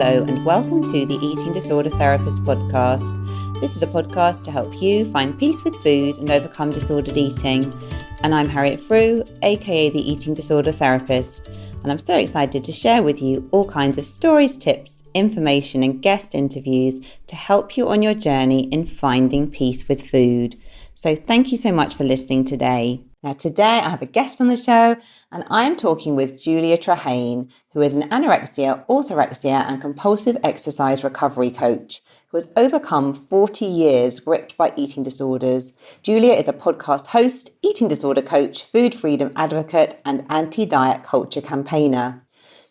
Hello and welcome to the Eating Disorder Therapist podcast. This is a podcast to help you find peace with food and overcome disordered eating. And I'm Harriet Frew, aka the Eating Disorder Therapist. And I'm so excited to share with you all kinds of stories, tips, information and guest interviews to help you on your journey in finding peace with food. So thank you so much for listening today. Now today I have a guest on the show and I'm talking with Julia Trehane, who is an anorexia, orthorexia and compulsive exercise recovery coach who has overcome 40 years gripped by eating disorders. Julia is a podcast host, eating disorder coach, food freedom advocate and anti-diet culture campaigner.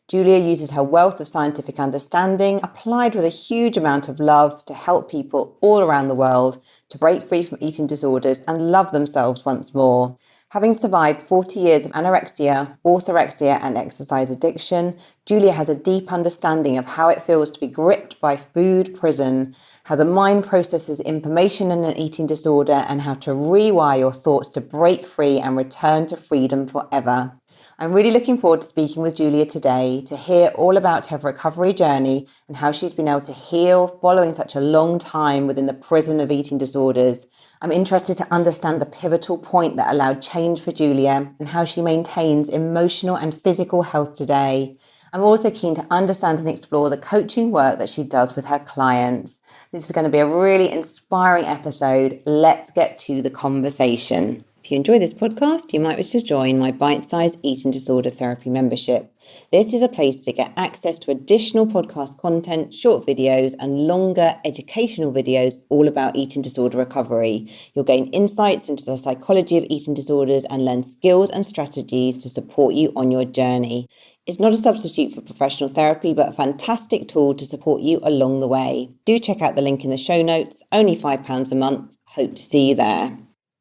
Julia uses her wealth of scientific understanding, applied with a huge amount of love, to help people all around the world to break free from eating disorders and love themselves once more. Having survived 40 years of anorexia, orthorexia and exercise addiction, Julia has a deep understanding of how it feels to be gripped by food prison, how the mind processes information in an eating disorder, and how to rewire your thoughts to break free and return to freedom forever. I'm really looking forward to speaking with Julia today to hear all about her recovery journey and how she's been able to heal following such a long time within the prison of eating disorders. I'm interested to understand the pivotal point that allowed change for Julia and how she maintains emotional and physical health today. I'm also keen to understand and explore the coaching work that she does with her clients. This is going to be a really inspiring episode. Let's get to the conversation. If you enjoy this podcast, you might wish to join my bite-sized eating disorder therapy membership. This is a place to get access to additional podcast content, short videos, and longer educational videos all about eating disorder recovery. You'll gain insights into the psychology of eating disorders and learn skills and strategies to support you on your journey. It's not a substitute for professional therapy, but a fantastic tool to support you along the way. Do check out the link in the show notes, only £5 a month. Hope to see you there.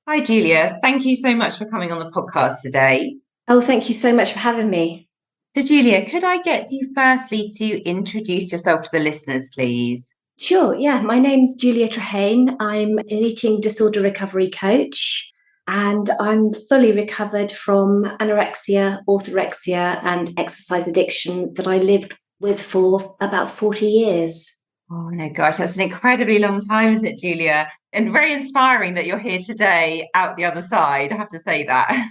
Hi, Julia. Thank you so much for coming on the podcast today. Oh, thank you so much for having me. So, Julia, could I get you firstly to introduce yourself to the listeners, please? Sure, yeah. My name's Julia Trehane. I'm an eating disorder recovery coach, and I'm fully recovered from anorexia, orthorexia, and exercise addiction that I lived with for about 40 years. Oh, no, gosh, that's an incredibly long time, isn't it, Julia? And very inspiring that you're here today out the other side. I have to say that.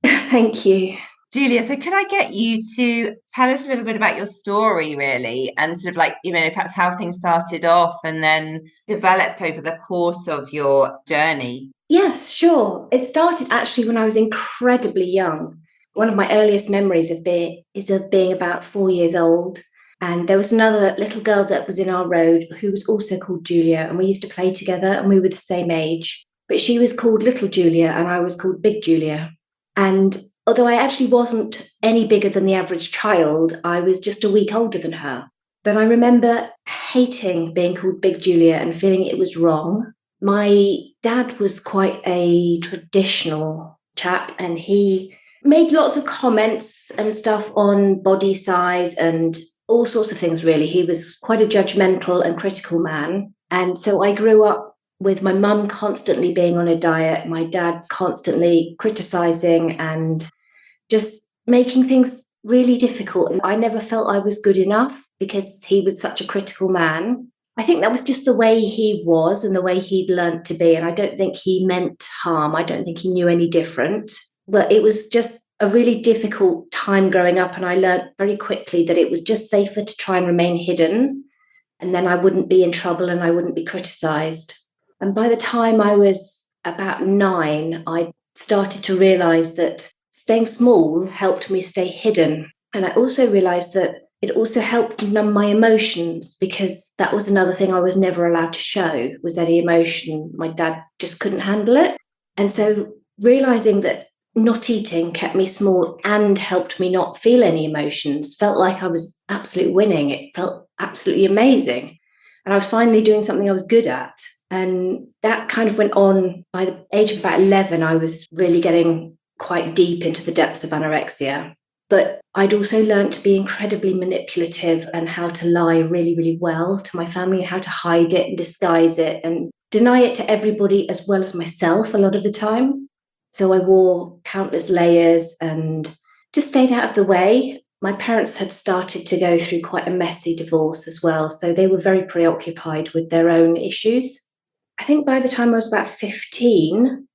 Thank you. Julia, so could I get you to tell us a little bit about your story, really, and sort of like, perhaps how things started off and then developed over the course of your journey? Yes, sure. It started actually when I was incredibly young. One of my earliest memories of being about 4 years old. And there was another little girl that was in our road who was also called Julia, and we used to play together and we were the same age. But she was called Little Julia and I was called Big Julia. And although I actually wasn't any bigger than the average child, I was just a week older than her. But I remember hating being called Big Julia and feeling it was wrong. My dad was quite a traditional chap and he made lots of comments and stuff on body size and all sorts of things, really. He was quite a judgmental and critical man. And so I grew up with my mum constantly being on a diet, my dad constantly criticizing and just making things really difficult. And I never felt I was good enough because he was such a critical man. I think that was just the way he was and the way he'd learnt to be. And I don't think he meant harm. I don't think he knew any different. But it was just a really difficult time growing up. And I learnt very quickly that it was just safer to try and remain hidden. And then I wouldn't be in trouble and I wouldn't be criticized. And by the time I was about 9, I started to realize that staying small helped me stay hidden. And I also realized that it also helped numb my emotions, because that was another thing I was never allowed to show, was any emotion. My dad just couldn't handle it. And so realizing that not eating kept me small and helped me not feel any emotions felt like I was absolutely winning. It felt absolutely amazing. And I was finally doing something I was good at. And that kind of went on. By the age of about 11, I was really getting quite deep into the depths of anorexia. But I'd also learned to be incredibly manipulative and how to lie really, really well to my family and how to hide it and disguise it and deny it to everybody as well as myself a lot of the time. So I wore countless layers and just stayed out of the way. My parents had started to go through quite a messy divorce as well, so they were very preoccupied with their own issues. I think by the time I was about 15,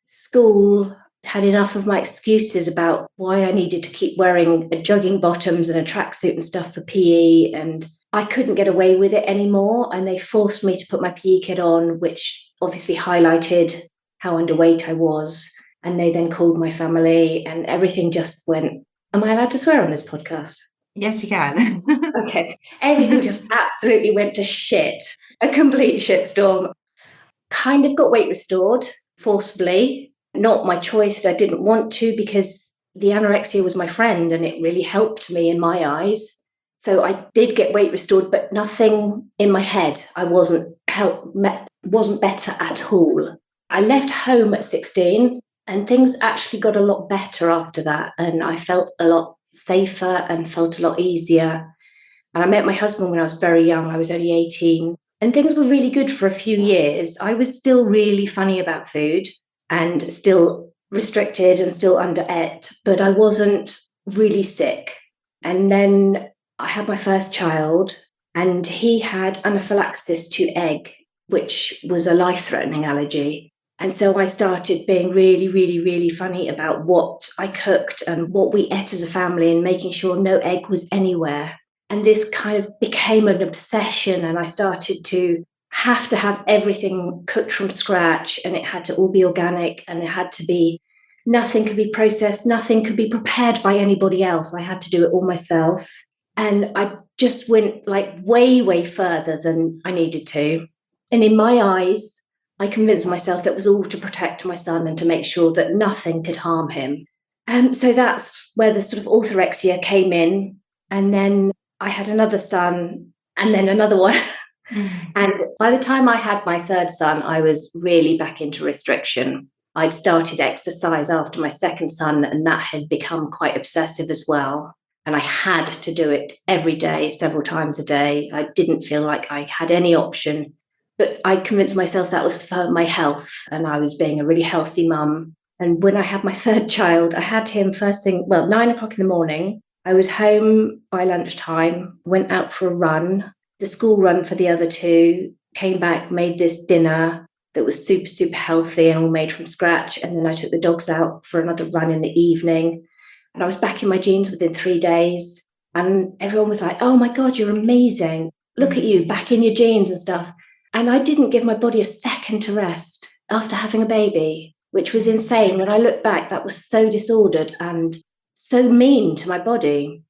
school had enough of my excuses about why I needed to keep wearing jogging bottoms and a tracksuit and stuff for PE, and I couldn't get away with it anymore. And they forced me to put my PE kit on, which obviously highlighted how underweight I was. And they then called my family, and everything just went. Am I allowed to swear on this podcast? Yes, you can. Okay. Everything just absolutely went to shit. A complete shitstorm. Kind of got weight restored forcibly. Not my choice. I didn't want to, because the anorexia was my friend and it really helped me in my eyes. So I did get weight restored, but nothing in my head. I wasn't better at all. I left home at 16 and things actually got a lot better after that. And I felt a lot safer and felt a lot easier. And I met my husband when I was very young. I was only 18. And things were really good for a few years. I was still really funny about food and still restricted and still under-ate, but I wasn't really sick. And then I had my first child and he had anaphylaxis to egg, which was a life-threatening allergy. And so I started being really, really, really funny about what I cooked and what we ate as a family and making sure no egg was anywhere. And this kind of became an obsession. And I started to have everything cooked from scratch, and it had to all be organic, and it had to be, nothing could be processed, nothing could be prepared by anybody else. I had to do it all myself. And I just went like way, way further than I needed to. And in my eyes, I convinced myself that was all to protect my son and to make sure that nothing could harm him. So that's where the sort of orthorexia came in. And then I had another son and then another one. And by the time I had my third son, I was really back into restriction. I'd started exercise after my second son, and that had become quite obsessive as well. And I had to do it every day, several times a day. I didn't feel like I had any option. But I convinced myself that was for my health, and I was being a really healthy mum. And when I had my third child, I had him first thing, 9 o'clock in the morning. I was home by lunchtime, went out for a run, the school run for the other two, came back, made this dinner that was super, super healthy and all made from scratch. And then I took the dogs out for another run in the evening. And I was back in my jeans within 3 days. And everyone was like, oh my God, you're amazing. Look at you, back in your jeans and stuff. And I didn't give my body a second to rest after having a baby, which was insane. When I look back, that was so disordered and so mean to my body.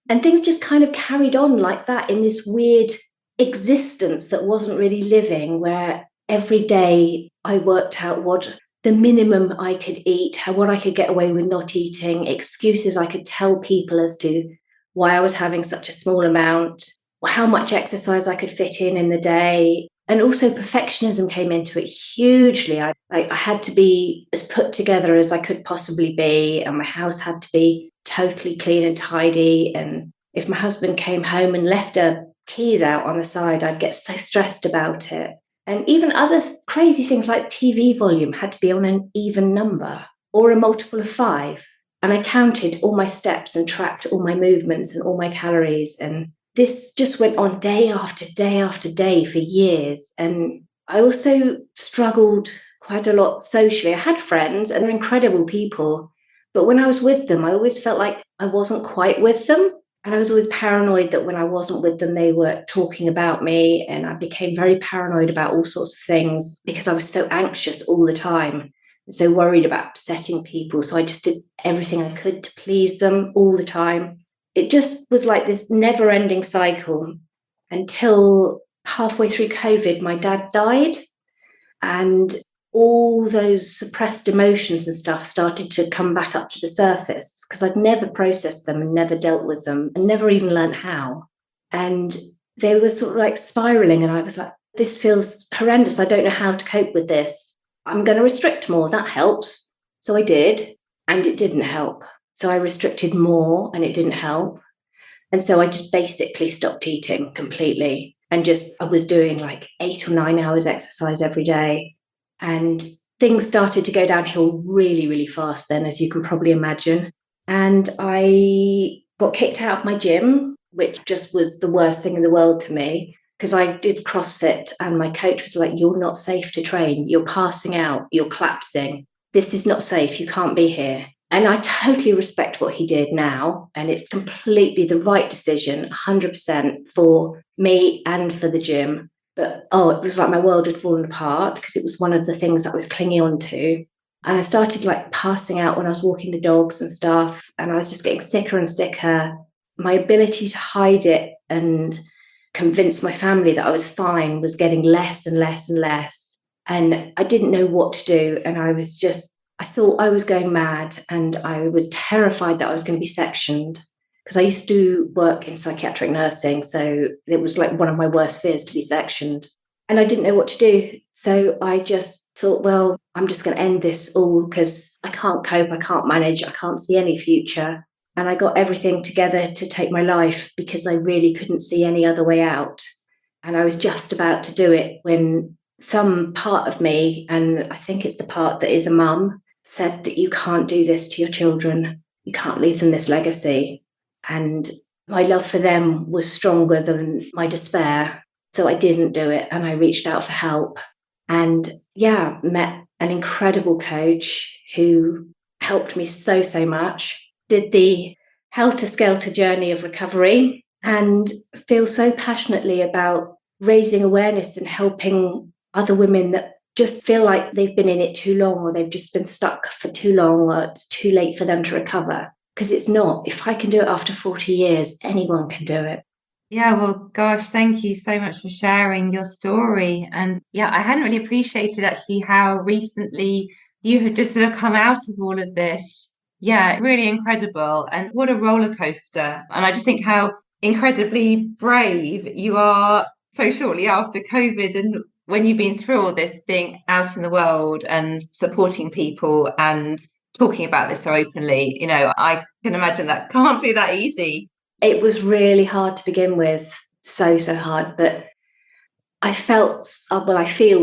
And things just kind of carried on like that in this weird existence that wasn't really living, where every day I worked out what the minimum I could eat, what I could get away with not eating, excuses I could tell people as to why I was having such a small amount, how much exercise I could fit in the day. And also perfectionism came into it hugely. I had to be as put together as I could possibly be, and my house had to be totally clean and tidy. And if my husband came home and left her keys out on the side, I'd get so stressed about it. And even other crazy things like TV volume had to be on an even number or a multiple of 5. And I counted all my steps and tracked all my movements and all my calories. And this just went on day after day after day for years. And I also struggled quite a lot socially. I had friends and they're incredible people. But when I was with them, I always felt like I wasn't quite with them. And I was always paranoid that when I wasn't with them, they were talking about me. And I became very paranoid about all sorts of things because I was so anxious all the time. And so worried about upsetting people. So I just did everything I could to please them all the time. It just was like this never-ending cycle until halfway through COVID, my dad died. And all those suppressed emotions and stuff started to come back up to the surface because I'd never processed them and never dealt with them and never even learned how. And they were sort of like spiraling. And I was like, this feels horrendous. I don't know how to cope with this. I'm going to restrict more. That helps. So I did, and it didn't help. So I restricted more and it didn't help. And so I just basically stopped eating completely and I was doing like 8 or 9 hours exercise every day. And things started to go downhill really, really fast then, as you can probably imagine. And I got kicked out of my gym, which just was the worst thing in the world to me, because I did CrossFit and my coach was like, "You're not safe to train. You're passing out. You're collapsing. This is not safe. You can't be here." And I totally respect what he did now. And it's completely the right decision, 100% for me and for the gym. But it was like my world had fallen apart because it was one of the things that I was clinging on to. And I started like passing out when I was walking the dogs and stuff. And I was just getting sicker and sicker. My ability to hide it and convince my family that I was fine was getting less and less and less. And I didn't know what to do. And I thought I was going mad, and I was terrified that I was going to be sectioned, because I used to work in psychiatric nursing. So it was like one of my worst fears to be sectioned. And I didn't know what to do. So I just thought, well, I'm just going to end this all because I can't cope. I can't manage. I can't see any future. And I got everything together to take my life because I really couldn't see any other way out. And I was just about to do it when some part of me, and I think it's the part that is a mum, said that you can't do this to your children. You can't leave them this legacy. And my love for them was stronger than my despair. So I didn't do it, and I reached out for help. And met an incredible coach who helped me so, so much. Did the helter-skelter journey of recovery and feel so passionately about raising awareness and helping other women that just feel like they've been in it too long, or they've just been stuck for too long, or it's too late for them to recover. Because it's not. If I can do it after 40 years, anyone can do it. Yeah, well, gosh, thank you so much for sharing your story. And I hadn't really appreciated actually how recently you had just sort of come out of all of this. Yeah, really incredible. And what a roller coaster. And I just think how incredibly brave you are so shortly after COVID, and when you've been through all this, being out in the world and supporting people and talking about this so openly. I can imagine that can't be that easy. It was really hard to begin with, so, so hard. But I feel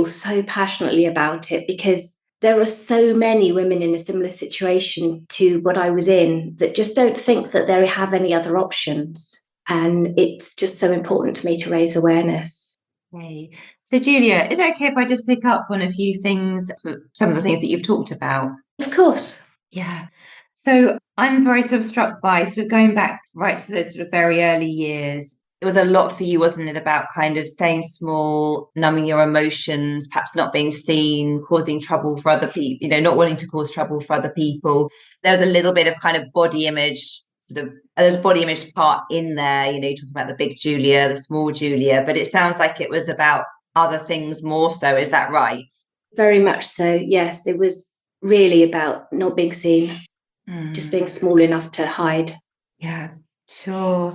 so passionately about it because there are so many women in a similar situation to what I was in that just don't think that they have any other options. And it's just so important to me to raise awareness. Okay. So, Julia, is it okay if I just pick up on a few things, some of the things that you've talked about? Of course. Yeah. So I'm very sort of struck by sort of going back right to those sort of very early years. It was a lot for you, wasn't it, about kind of staying small, numbing your emotions, perhaps not being seen, causing trouble for other people, not wanting to cause trouble for other people. There was a little bit of kind of body image, there's body image part in there, talking about the big Julia, the small Julia, but it sounds like it was about other things more so. Is that right? Very much so. Yes, it was really about not being seen, just being small enough to hide. Yeah, sure.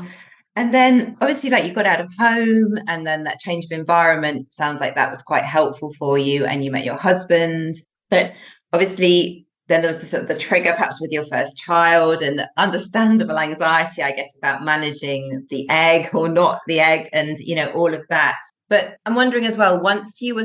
And then obviously, like, you got out of home, and then that change of environment sounds like that was quite helpful for you, and you met your husband. But obviously, then there was the sort of the trigger perhaps with your first child, and the understandable anxiety, I guess, about managing the egg or not the egg, and all of that. But I'm wondering as well, once you were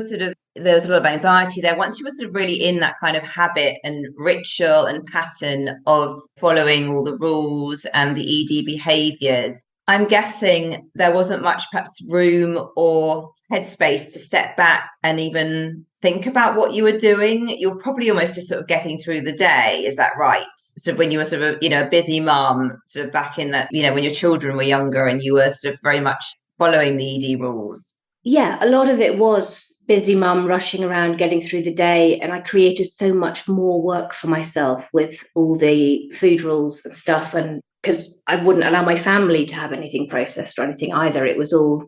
there was a lot of anxiety there, once you were sort of really in that kind of habit and ritual and pattern of following all the rules and the ED behaviours, I'm guessing there wasn't much perhaps room or headspace to step back and even think about what you were doing. You're probably almost just sort of getting through the day. Is that right? So when you were sort of, a busy mum, sort of back in that, when your children were younger and you were sort of very much following the ED rules. Yeah, a lot of it was busy mum rushing around getting through the day. And I created so much more work for myself with all the food rules and stuff. And because I wouldn't allow my family to have anything processed or anything either. It was all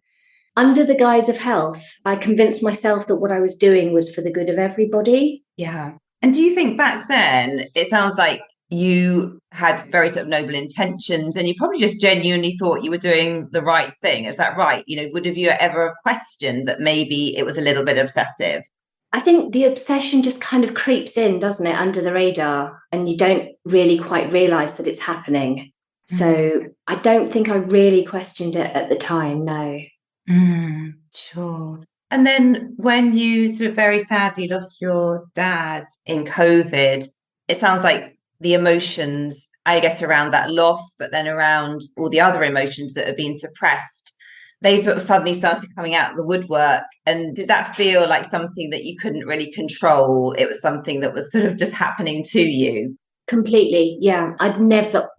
under the guise of health. I convinced myself that what I was doing was for the good of everybody. Yeah. And do you think back then, it sounds like you had very sort of noble intentions and you probably just genuinely thought you were doing the right thing. Is that right? Would have you ever have questioned that maybe it was a little bit obsessive? I think the obsession just kind of creeps in, doesn't it, under the radar, and you don't really quite realise that it's happening. So I don't think I really questioned it at the time, no. Sure. And then when you sort of very sadly lost your dad in COVID, it sounds like the emotions I guess, around that loss, but then around all the other emotions that have been suppressed, they sort of suddenly started coming out of the woodwork. And did that feel like something that you couldn't really control? It was something that was sort of just happening to you? Completely, yeah. I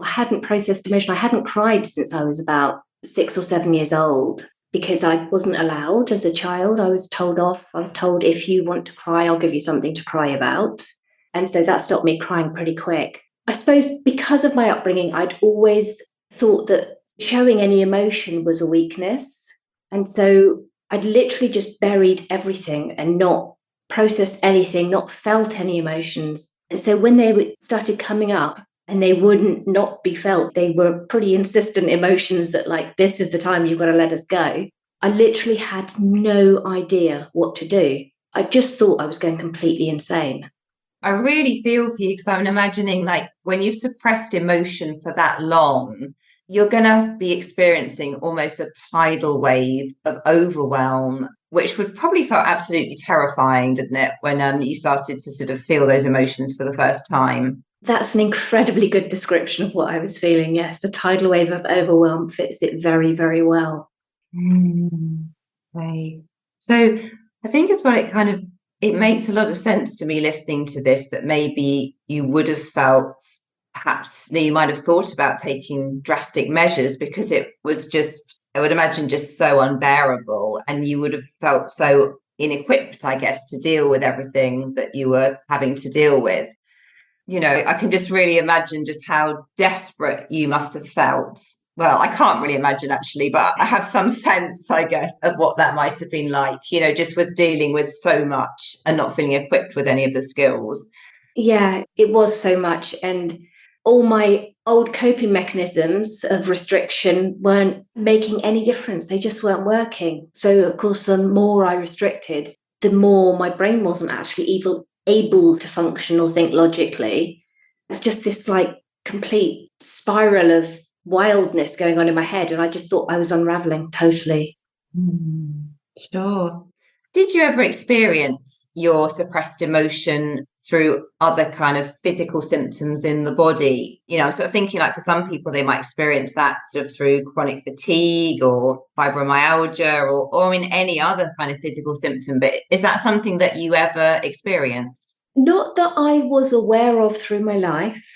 hadn't processed emotion. I hadn't cried since I was about 6 or 7 years old because I wasn't allowed as a child. I was told off. I was told, if you want to cry, I'll give you something to cry about. And so that stopped me crying pretty quick. I suppose because of my upbringing, I'd always thought that showing any emotion was a weakness. And so I'd literally just buried everything and not processed anything, not felt any emotions. And so when they started coming up and they wouldn't not be felt, they were pretty insistent emotions that, like, this is the time you've got to let us go. I literally had no idea what to do. I just thought I was going completely insane. I really feel for you, because I'm imagining, like, when you've suppressed emotion for that long, you're going to be experiencing almost a tidal wave of overwhelm, which would probably feel absolutely terrifying, didn't it, when you started to sort of feel those emotions for the first time? That's an incredibly good description of what I was feeling. Yes, the tidal wave of overwhelm fits it very, very well. Right. So I think as well, it makes a lot of sense to me listening to this, that maybe you would have felt, perhaps you might have thought about taking drastic measures, because it was just, I would imagine, just so unbearable, and you would have felt so inequipped, I guess, to deal with everything that you were having to deal with. I can just really imagine just how desperate you must have felt. Well, I can't really imagine, actually, but I have some sense, I guess, of what that might have been like, just with dealing with so much and not feeling equipped with any of the skills. Yeah, it was so much. And all my old coping mechanisms of restriction weren't making any difference. They just weren't working. So, of course, the more I restricted, the more my brain wasn't actually able to function or think logically. It's just this like complete spiral of wildness going on in my head. And I just thought I was unraveling totally. Sure. Did you ever experience your suppressed emotion through other kind of physical symptoms in the body? I'm sort of thinking, like, for some people, they might experience that sort of through chronic fatigue or fibromyalgia, or in any other kind of physical symptom. But is that something that you ever experienced? Not that I was aware of through my life,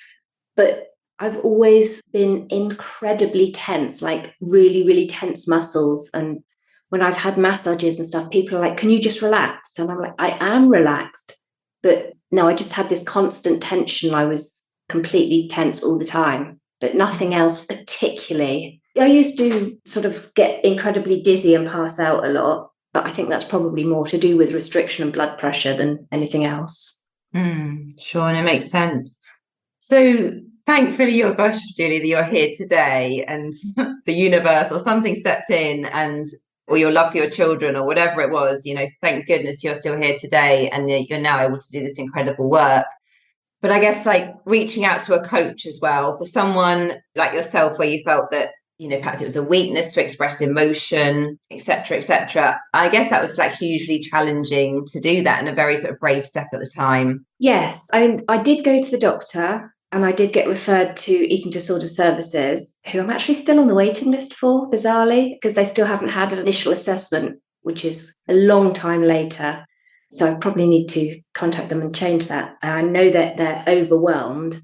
but I've always been incredibly tense, like really, really tense muscles. And when I've had massages and stuff, people are like, can you just relax? And I'm like, I am relaxed. But no, I just had this constant tension. I was completely tense all the time, but nothing else particularly. I used to sort of get incredibly dizzy and pass out a lot, but I think that's probably more to do with restriction and blood pressure than anything else. Sure, and it makes sense. So thankfully, oh gosh, Julie, that you're here today, and the universe or something stepped in, or your love for your children or whatever it was, thank goodness you're still here today, and you're now able to do this incredible work. But I guess, like, reaching out to a coach as well, for someone like yourself, where you felt that, perhaps it was a weakness to express emotion, etc., etc. I guess that was like hugely challenging to do that, and a very sort of brave step at the time. Yes, I did go to the doctor and I did get referred to eating disorder services, who I'm actually still on the waiting list for, bizarrely, because they still haven't had an initial assessment, which is a long time later. So I probably need to contact them and change that. I know that they're overwhelmed.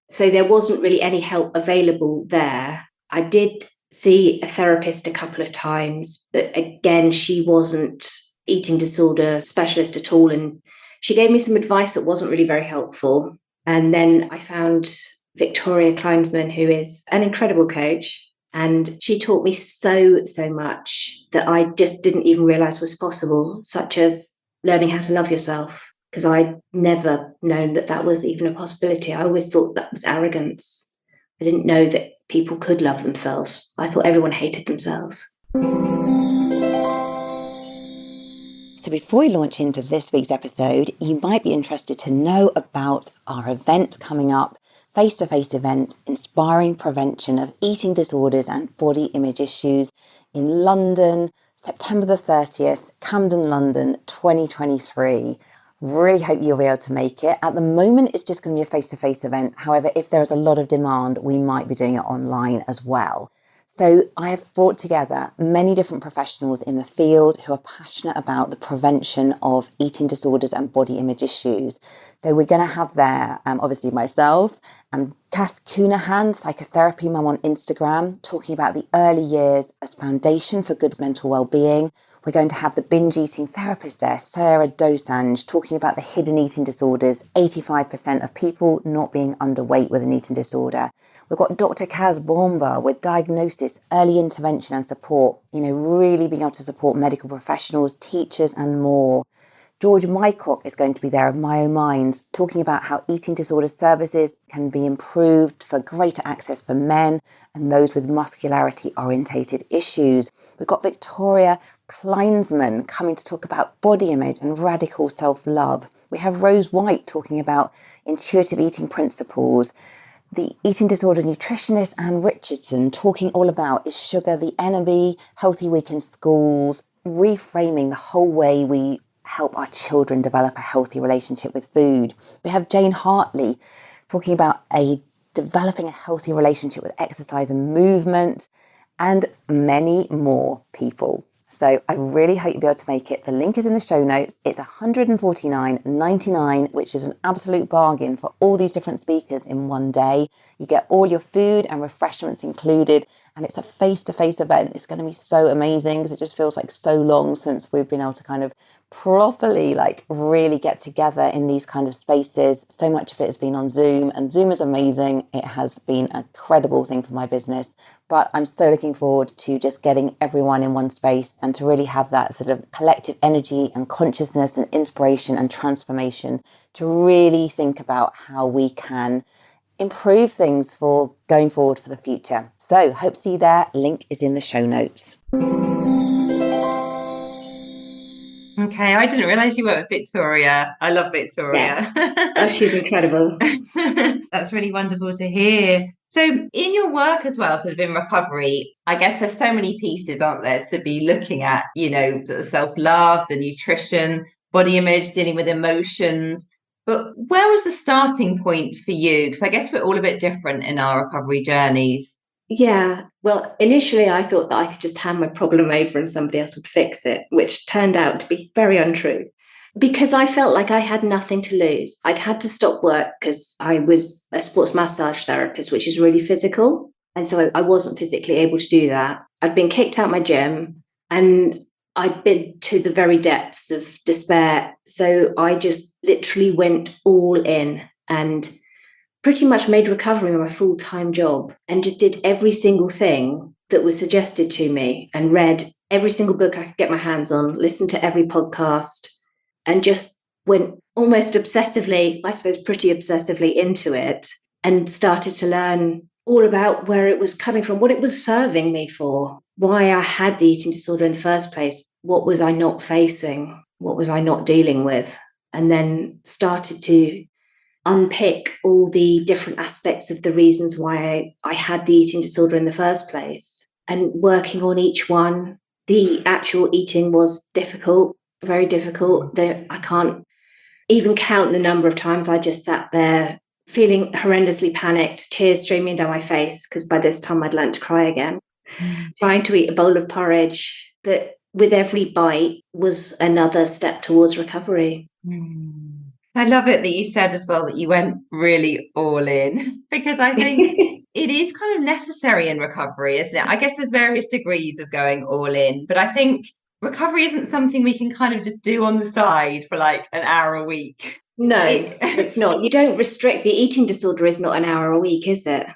So there wasn't really any help available there. I did see a therapist a couple of times, but again, she wasn't eating disorder specialist at all. And she gave me some advice that wasn't really very helpful. And then I found Victoria Kleinsman, who is an incredible coach. And she taught me so, so much that I just didn't even realize was possible, such as learning how to love yourself, because I'd never known that that was even a possibility. I always thought that was arrogance. I didn't know that people could love themselves. I thought everyone hated themselves. So before we launch into this week's episode, you might be interested to know about our event coming up, face-to-face event, Inspiring Prevention of Eating Disorders and Body Image Issues in London, September the 30th, Camden, London, 2023. Really hope you'll be able to make it. At the moment, it's just going to be a face-to-face event. However, if there is a lot of demand, we might be doing it online as well. So I have brought together many different professionals in the field who are passionate about the prevention of eating disorders and body image issues. So we're going to have there, obviously myself, Kath Cunahan, psychotherapy mum on Instagram, talking about the early years as foundation for good mental well-being. We're going to have the binge eating therapist there, Sarah Dosanjh, talking about the hidden eating disorders, 85% of people not being underweight with an eating disorder. We've got Dr. Kaz Bomba with diagnosis, early intervention and support, really being able to support medical professionals, teachers and more. George Mycock is going to be there of My Own Mind, talking about how eating disorder services can be improved for greater access for men and those with muscularity orientated issues. We've got Victoria Kleinsman coming to talk about body image and radical self-love. We have Rose White talking about intuitive eating principles. The eating disorder nutritionist Anne Richardson talking all about is sugar the enemy, healthy week in schools, reframing the whole way we help our children develop a healthy relationship with food. We have Jane Hartley talking about developing a healthy relationship with exercise and movement, and many more people. So I really hope you'll be able to make it. The link is in the show notes. It's $149.99, which is an absolute bargain for all these different speakers in one day. You get all your food and refreshments included, and it's a face-to-face event. It's going to be so amazing because it just feels like so long since we've been able to kind of properly really get together in these kind of spaces. So much of it has been on Zoom, and Zoom is amazing. It has been a credible thing for my business, but I'm so looking forward to just getting everyone in one space and to really have that sort of collective energy and consciousness and inspiration and transformation to really think about how we can improve things for going forward for the future. So hope to see you there. Link is in the show notes. Okay, I didn't realise you worked with Victoria. I love Victoria. Yeah. Oh, she's incredible. That's really wonderful to hear. So in your work as well, sort of in recovery, I guess there's so many pieces, aren't there, to be looking at, the self-love, the nutrition, body image, dealing with emotions. But where was the starting point for you? Because I guess we're all a bit different in our recovery journeys. Yeah, well, initially I thought that I could just hand my problem over and somebody else would fix it, which turned out to be very untrue because I felt like I had nothing to lose. I'd had to stop work because I was a sports massage therapist, which is really physical. And so I wasn't physically able to do that. I'd been kicked out my gym and I'd been to the very depths of despair. So I just literally went all in and pretty much made recovery my full-time job and just did every single thing that was suggested to me and read every single book I could get my hands on, listened to every podcast, and just went almost obsessively, I suppose pretty obsessively into it and started to learn all about where it was coming from, what it was serving me for, why I had the eating disorder in the first place, what was I not facing, what was I not dealing with, and then started to unpick all the different aspects of the reasons why I had the eating disorder in the first place and working on each one. The actual eating was difficult, very difficult. I can't even count the number of times I just sat there feeling horrendously panicked, tears streaming down my face, because by this time I'd learnt to cry again, trying to eat a bowl of porridge. But with every bite was another step towards recovery. I love it that you said as well that you went really all in, because I think it is kind of necessary in recovery, isn't it? I guess there's various degrees of going all in, but I think recovery isn't something we can kind of just do on the side for like an hour a week. No, it's not. You don't restrict. The eating disorder is not an hour a week, is it?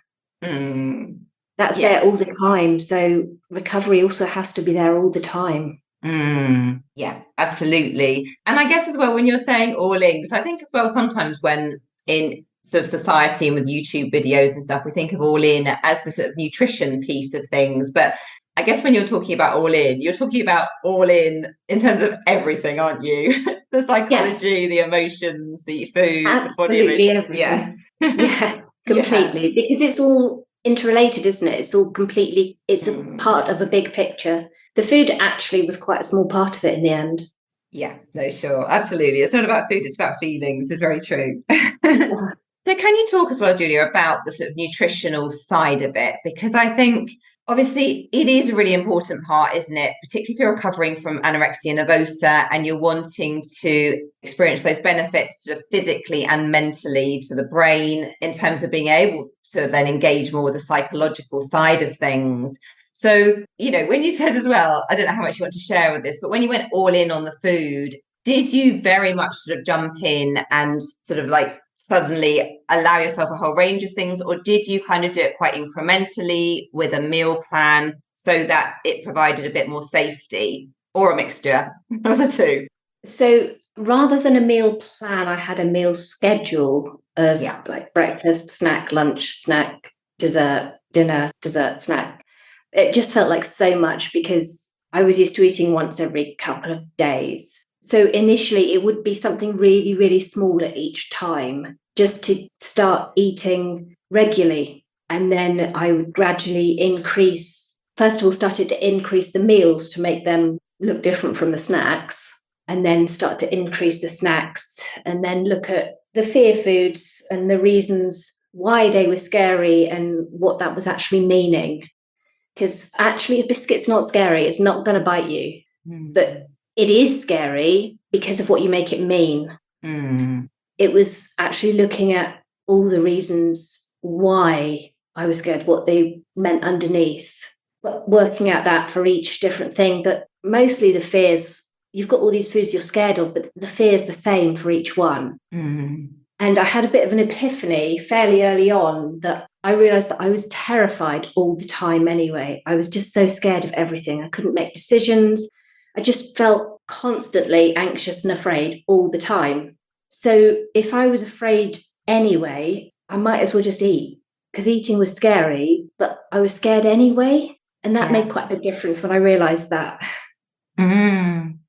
That's there all the time. So recovery also has to be there all the time. Yeah, absolutely. And I guess as well, when you're saying all in, because I think as well, sometimes when in sort of society and with YouTube videos and stuff, we think of all in as the sort of nutrition piece of things. But I guess when you're talking about all in, you're talking about all in terms of everything, aren't you? The psychology, the emotions, the food, absolutely, the body image. Everything. Yeah, completely. Because it's all interrelated, isn't it? It's all completely, it's a part of a big picture. The food actually was quite a small part of it in the end. Yeah, no, sure. Absolutely. It's not about food, it's about feelings. It's very true. Yeah. So can you talk as well, Julia, about the sort of nutritional side of it? Because I think obviously it is a really important part, isn't it? Particularly if you're recovering from anorexia nervosa and you're wanting to experience those benefits sort of physically and mentally to the brain in terms of being able to then engage more with the psychological side of things. So, when you said as well, I don't know how much you want to share with this, but when you went all in on the food, did you very much sort of jump in and sort of like suddenly allow yourself a whole range of things, or did you kind of do it quite incrementally with a meal plan so that it provided a bit more safety, or a mixture of the two? So rather than a meal plan, I had a meal schedule of like breakfast, snack, lunch, snack, dessert, dinner, dessert, snack. It just felt like so much because I was used to eating once every couple of days. So initially, it would be something really, really small at each time, just to start eating regularly. And then I would gradually increase, first of all, started to increase the meals to make them look different from the snacks, and then start to increase the snacks, and then look at the fear foods and the reasons why they were scary and what that was actually meaning. Because actually, a biscuit's not scary. It's not going to bite you. But it is scary because of what you make it mean. It was actually looking at all the reasons why I was scared, what they meant underneath, but working out that for each different thing. But mostly the fears, you've got all these foods you're scared of, but the fear is the same for each one. And I had a bit of an epiphany fairly early on that I realized that I was terrified all the time anyway. I was just so scared of everything. I couldn't make decisions. I just felt constantly anxious and afraid all the time. So if I was afraid anyway, I might as well just eat, because eating was scary, but I was scared anyway. And that made quite a big difference when I realized that.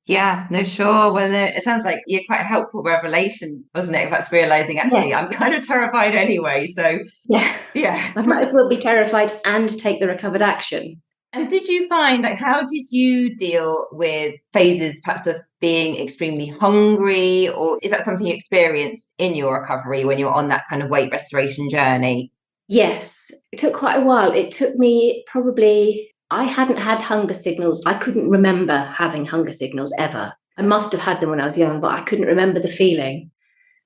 Yeah, no, sure. Well, it sounds like you're quite a helpful revelation, wasn't it? If that's realizing, actually, I'm kind of terrified anyway. So, yeah, I might as well be terrified and take the recovered action. And did you find, like, how did you deal with phases perhaps of being extremely hungry, or is that something you experienced in your recovery when you're on that kind of weight restoration journey? Yes, it took quite a while. It took me probably, I hadn't had hunger signals. I couldn't remember having hunger signals ever. I must have had them when I was young, but I couldn't remember the feeling.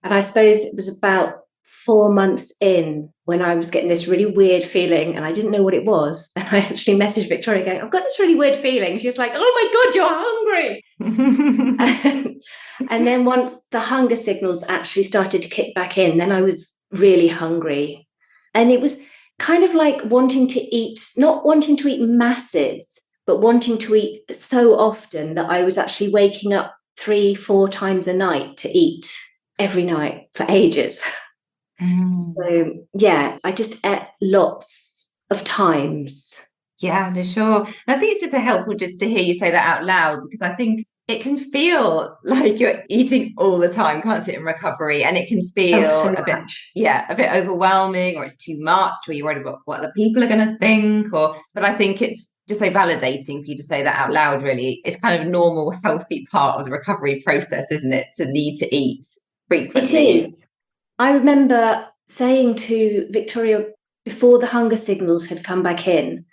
And I suppose it was about 4 months in when I was getting this really weird feeling and I didn't know what it was. And I actually messaged Victoria going, I've got this really weird feeling. She was like, oh my God, you're hungry. And then once the hunger signals actually started to kick back in, then I was really hungry. And it was kind of like wanting to eat, not wanting to eat masses, but wanting to eat so often that I was actually waking up 3-4 times a night to eat every night for ages. So, yeah, I just ate lots of times. Yeah, no, sure. And I think it's just helpful just to hear you say that out loud, because I think it can feel like you're eating all the time, can't it, in recovery? And it can feel a bit overwhelming, or it's too much, or you're worried about what other people are going to think. But I think it's just so validating for you to say that out loud, really. It's kind of a normal, healthy part of the recovery process, isn't it, to need to eat frequently? It is. I remember saying to Victoria before the hunger signals had come back in,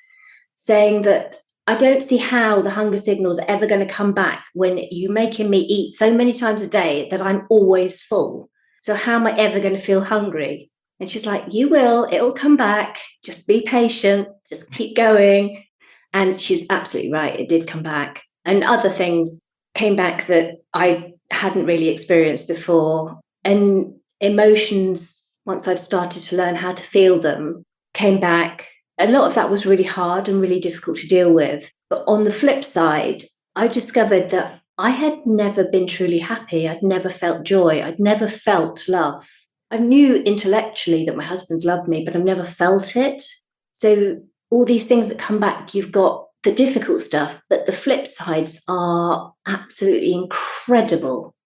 saying that I don't see how the hunger signals are ever going to come back when you're making me eat so many times a day that I'm always full. So how am I ever going to feel hungry? And she's like, you will, it'll come back. Just be patient, just keep going. And she's absolutely right. It did come back. And other things came back that I hadn't really experienced before. And emotions, once I'd started to learn how to feel them, came back. A lot of that was really hard and really difficult to deal with. But on the flip side, I discovered that I had never been truly happy. I'd never felt joy. I'd never felt love. I knew intellectually that my husband's loved me, but I've never felt it. So all these things that come back, you've got the difficult stuff, but the flip sides are absolutely incredible,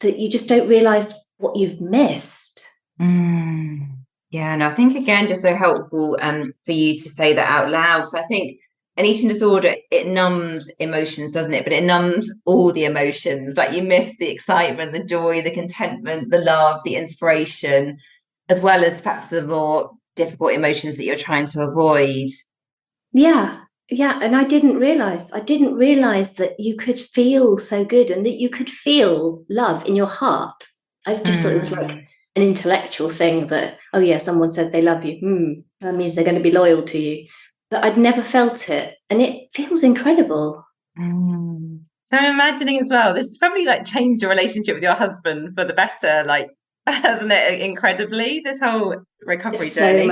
that you just don't realize what you've missed. Yeah, and I think again, just so helpful for you to say that out loud. So I think an eating disorder, it numbs emotions, doesn't it? But it numbs all the emotions. Like you miss the excitement, the joy, the contentment, the love, the inspiration, as well as perhaps the more difficult emotions that you're trying to avoid. Yeah. Yeah. And I didn't realize that you could feel so good and that you could feel love in your heart. I just thought it was like an intellectual thing that, oh yeah, someone says they love you. That means they're going to be loyal to you. But I'd never felt it. And it feels incredible. So I'm imagining as well, this has probably like changed your relationship with your husband for the better, like, hasn't it, incredibly, this whole recovery journey?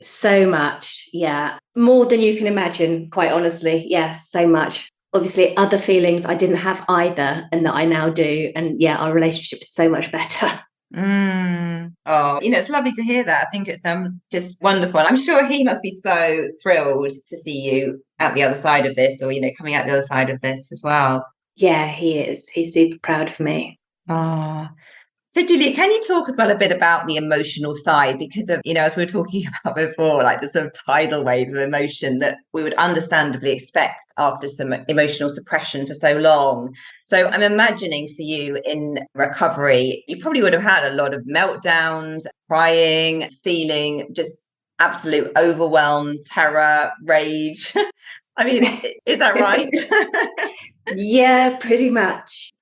So much. Yeah. More than you can imagine, quite honestly. Yes, so much. Obviously, other feelings I didn't have either, and that I now do. And yeah, our relationship is so much better. Oh, it's lovely to hear that. I think it's just wonderful. I'm sure he must be so thrilled to see you out the other side of this, or coming out the other side of this as well. Yeah, he is. He's super proud of me. Oh. So, Julia, can you talk as well a bit about the emotional side? Because of, as we were talking about before, like the sort of tidal wave of emotion that we would understandably expect after some emotional suppression for so long. So I'm imagining for you in recovery, you probably would have had a lot of meltdowns, crying, feeling just absolute overwhelm, terror, rage. I mean, is that right? Yeah, pretty much.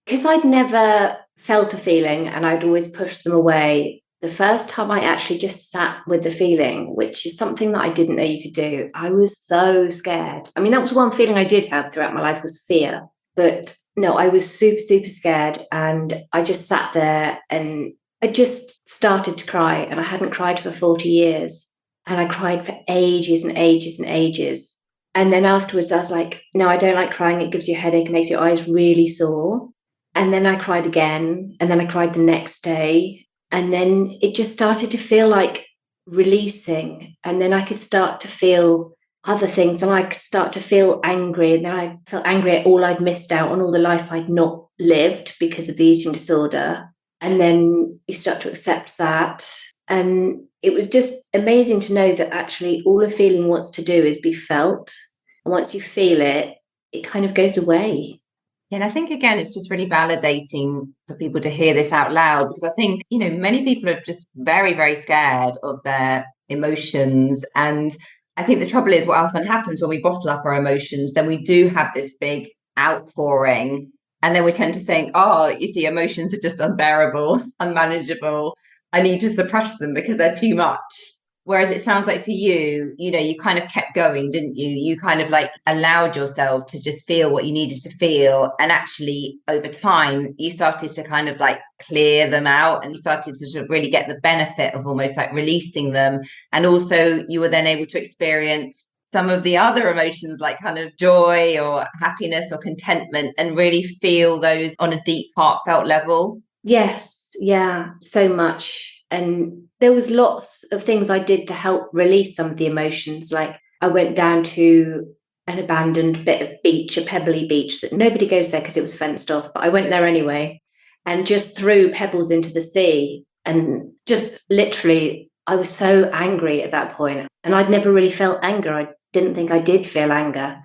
Because I'd never felt a feeling and I'd always pushed them away. The first time I actually just sat with the feeling, which is something that I didn't know you could do, I was so scared. I mean, that was one feeling I did have throughout my life was fear. But no, I was super, super scared. And I just sat there and I just started to cry. And I hadn't cried for 40 years. And I cried for ages and ages and ages. And then afterwards, I was like, no, I don't like crying. It gives you a headache. It makes your eyes really sore. And then I cried again. And then I cried the next day. And then it just started to feel like releasing. And then I could start to feel other things. And I could start to feel angry. And then I felt angry at all I'd missed out on, all the life I'd not lived because of the eating disorder. And then you start to accept that. And it was just amazing to know that actually all a feeling wants to do is be felt. And once you feel it, it kind of goes away. And I think, again, it's just really validating for people to hear this out loud, because I think, many people are just very, very scared of their emotions. And I think the trouble is what often happens when we bottle up our emotions, then we do have this big outpouring. And then we tend to think, oh, you see, emotions are just unbearable, unmanageable. I need to suppress them because they're too much. Whereas it sounds like for you, you kind of kept going, didn't you? You kind of like allowed yourself to just feel what you needed to feel. And actually, over time, you started to kind of like clear them out, and you started to sort of really get the benefit of almost like releasing them. And also you were then able to experience some of the other emotions like kind of joy or happiness or contentment, and really feel those on a deep, heartfelt level. Yes, yeah, so much. And there was lots of things I did to help release some of the emotions. Like I went down to an abandoned bit of beach, a pebbly beach that nobody goes there because it was fenced off. But I went there anyway and just threw pebbles into the sea. And just literally, I was so angry at that point. And I'd never really felt anger. I didn't think I did feel anger.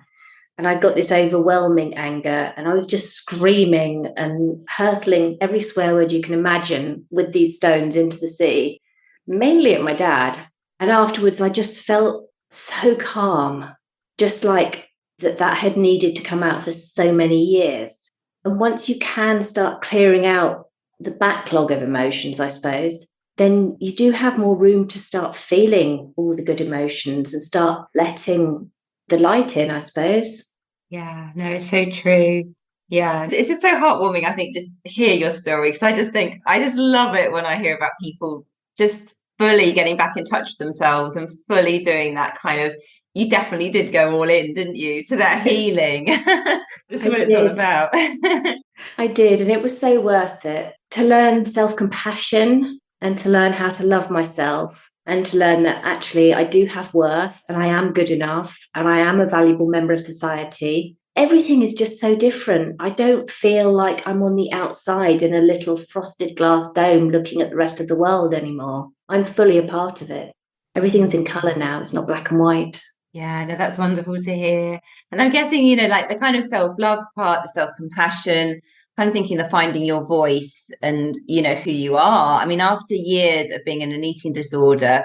And I got this overwhelming anger, and I was just screaming and hurtling every swear word you can imagine with these stones into the sea, mainly at my dad. And afterwards, I just felt so calm, just like that had needed to come out for so many years. And once you can start clearing out the backlog of emotions, I suppose, then you do have more room to start feeling all the good emotions and start letting the light in, I suppose. Yeah, no, it's so true. Yeah, it's just so heartwarming, I think, just to hear your story, because I just love it when I hear about people just fully getting back in touch with themselves and fully doing that kind of, you definitely did go all in, didn't you, to that healing. This is what it's all about. I did, and it was so worth it to learn self-compassion and to learn how to love myself and to learn that actually I do have worth and I am good enough and I am a valuable member of society. Everything is just so different. I don't feel like I'm on the outside in a little frosted glass dome looking at the rest of the world anymore. I'm fully a part of it. Everything's in colour now. It's not black and white. Yeah, no, that's wonderful to hear. And I'm guessing, like the kind of self-love part, the self-compassion, kind of thinking the finding your voice and, who you are. I mean, after years of being in an eating disorder,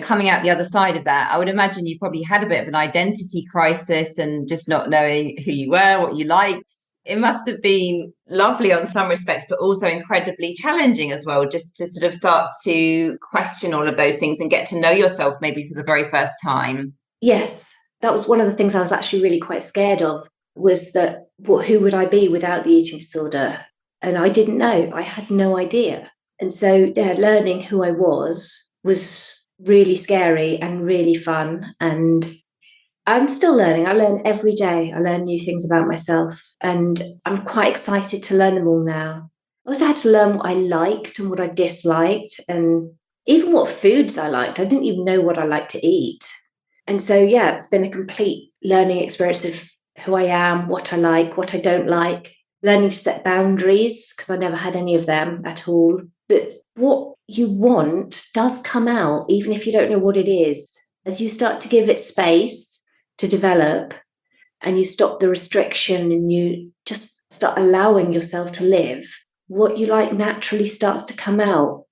coming out the other side of that, I would imagine you probably had a bit of an identity crisis and just not knowing who you were, what you like. It must have been lovely on some respects, but also incredibly challenging as well, just to sort of start to question all of those things and get to know yourself maybe for the very first time. Yes, that was one of the things I was actually really quite scared of, was that who would I be without the eating disorder? And I didn't know. I had no idea. And so learning who I was really scary and really fun. And I'm still learning. I learn every day. I learn new things about myself. And I'm quite excited to learn them all now. I also had to learn what I liked and what I disliked, and even what foods I liked. I didn't even know what I liked to eat. And so, yeah, it's been a complete learning experience of who I am, what I like, what I don't like, learning to set boundaries, because I never had any of them at all. But what you want does come out, even if you don't know what it is. As you start to give it space to develop and you stop the restriction and you just start allowing yourself to live, what you like naturally starts to come out.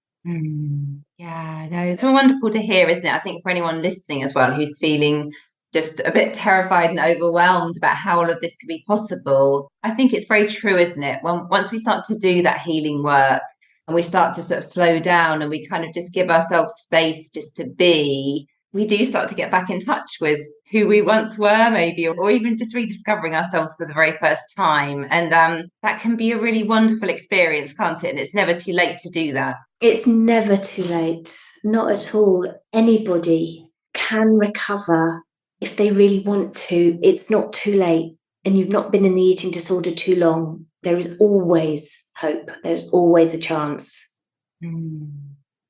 Yeah, no, it's wonderful to hear, isn't it? I think for anyone listening as well who's feeling just a bit terrified and overwhelmed about how all of this could be possible, I think it's very true, isn't it? Once we start to do that healing work and we start to sort of slow down and we kind of just give ourselves space just to be, we do start to get back in touch with who we once were, maybe, or even just rediscovering ourselves for the very first time. And that can be a really wonderful experience, can't it? And it's never too late to do that. It's never too late, not at all. Anybody can recover if they really want to. It's not too late, and you've not been in the eating disorder too long. There is always hope. There's always a chance.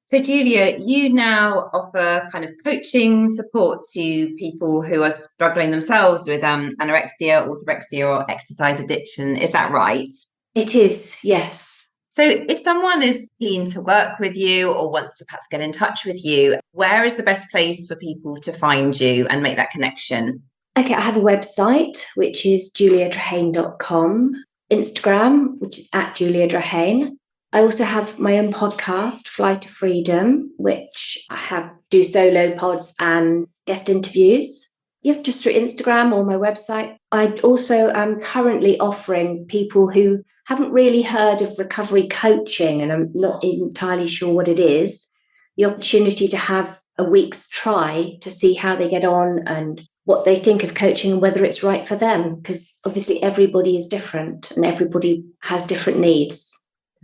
So, Julia, you now offer kind of coaching support to people who are struggling themselves with anorexia, orthorexia, or exercise addiction. Is that right? It is, yes. So if someone is keen to work with you or wants to perhaps get in touch with you, where is the best place for people to find you and make that connection? Okay, I have a website, which is juliatrehane.com, Instagram, which is at Julia Trehane. I also have my own podcast, Fly to Freedom, which I do solo pods and guest interviews. Just through Instagram or my website. I also am currently offering people who haven't really heard of recovery coaching, and I'm not entirely sure what it is, the opportunity to have a week's try to see how they get on and what they think of coaching and whether it's right for them, because obviously everybody is different and everybody has different needs.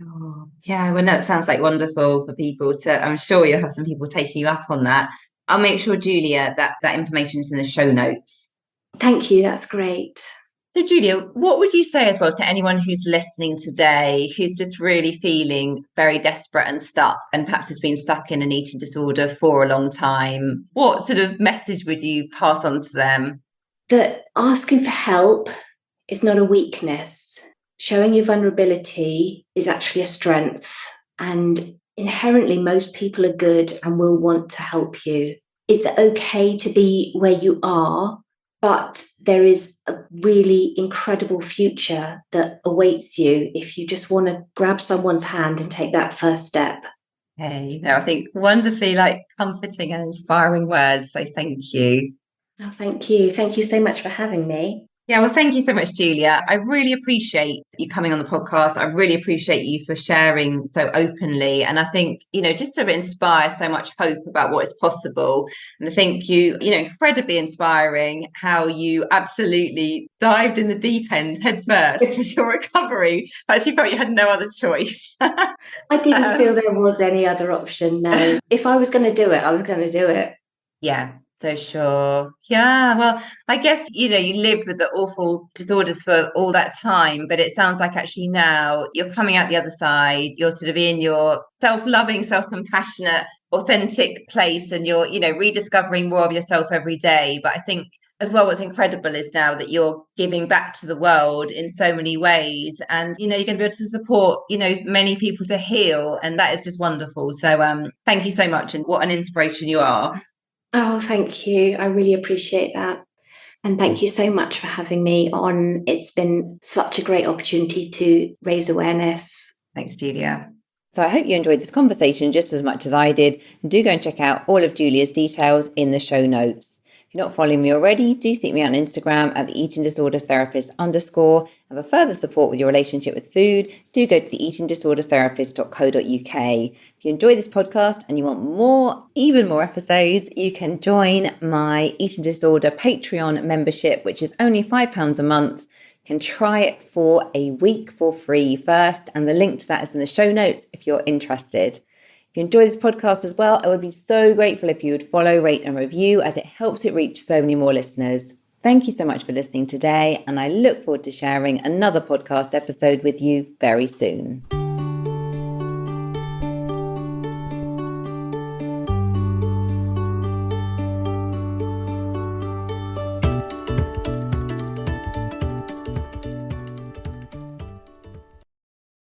Oh, yeah, well, that sounds like wonderful for people. So I'm sure you'll have some people taking you up on that. I'll make sure, Julia, that information is in the show notes. Thank you. That's great. So, Julia, what would you say as well to anyone who's listening today, who's just really feeling very desperate and stuck, and perhaps has been stuck in an eating disorder for a long time? What sort of message would you pass on to them? That asking for help is not a weakness. Showing your vulnerability is actually a strength. And inherently, most people are good and will want to help you. It's okay to be where you are, but there is a really incredible future that awaits you if you just want to grab someone's hand and take that first step. Hey, I think wonderfully comforting and inspiring words. So thank you. Oh, thank you. Thank you so much for having me. Yeah, well, thank you so much, Julia. I really appreciate you coming on the podcast. I really appreciate you for sharing so openly. And I think, just to inspire so much hope about what is possible. And I think incredibly inspiring how you absolutely dived in the deep end head first with your recovery. But you felt you had no other choice. I didn't feel there was any other option, no. If I was going to do it, I was going to do it. Yeah. So sure. Yeah. Well, I guess, you lived with the awful disorders for all that time, but it sounds like actually now you're coming out the other side, you're sort of in your self-loving, self-compassionate, authentic place, and you're, rediscovering more of yourself every day. But I think as well, what's incredible is now that you're giving back to the world in so many ways, and, you're going to be able to support, many people to heal. And that is just wonderful. So thank you so much. And what an inspiration you are. Oh, thank you. I really appreciate that. And thank you so much for having me on. It's been such a great opportunity to raise awareness. Thanks, Julia. So I hope you enjoyed this conversation just as much as I did. And do go and check out all of Julia's details in the show notes. If you're not following me already, do seek me out on Instagram at the eating disorder therapist _. And for further support with your relationship with food, do go to the eatingdisordertherapist.co.uk. If you enjoy this podcast and you want more, even more episodes, you can join my eating disorder Patreon membership, which is only £5 a month. You can try it for a week for free first, and the link to that is in the show notes if you're interested. If you enjoy this podcast as well, I would be so grateful if you would follow, rate and review, as it helps it reach so many more listeners. Thank you so much for listening today, and I look forward to sharing another podcast episode with you very soon.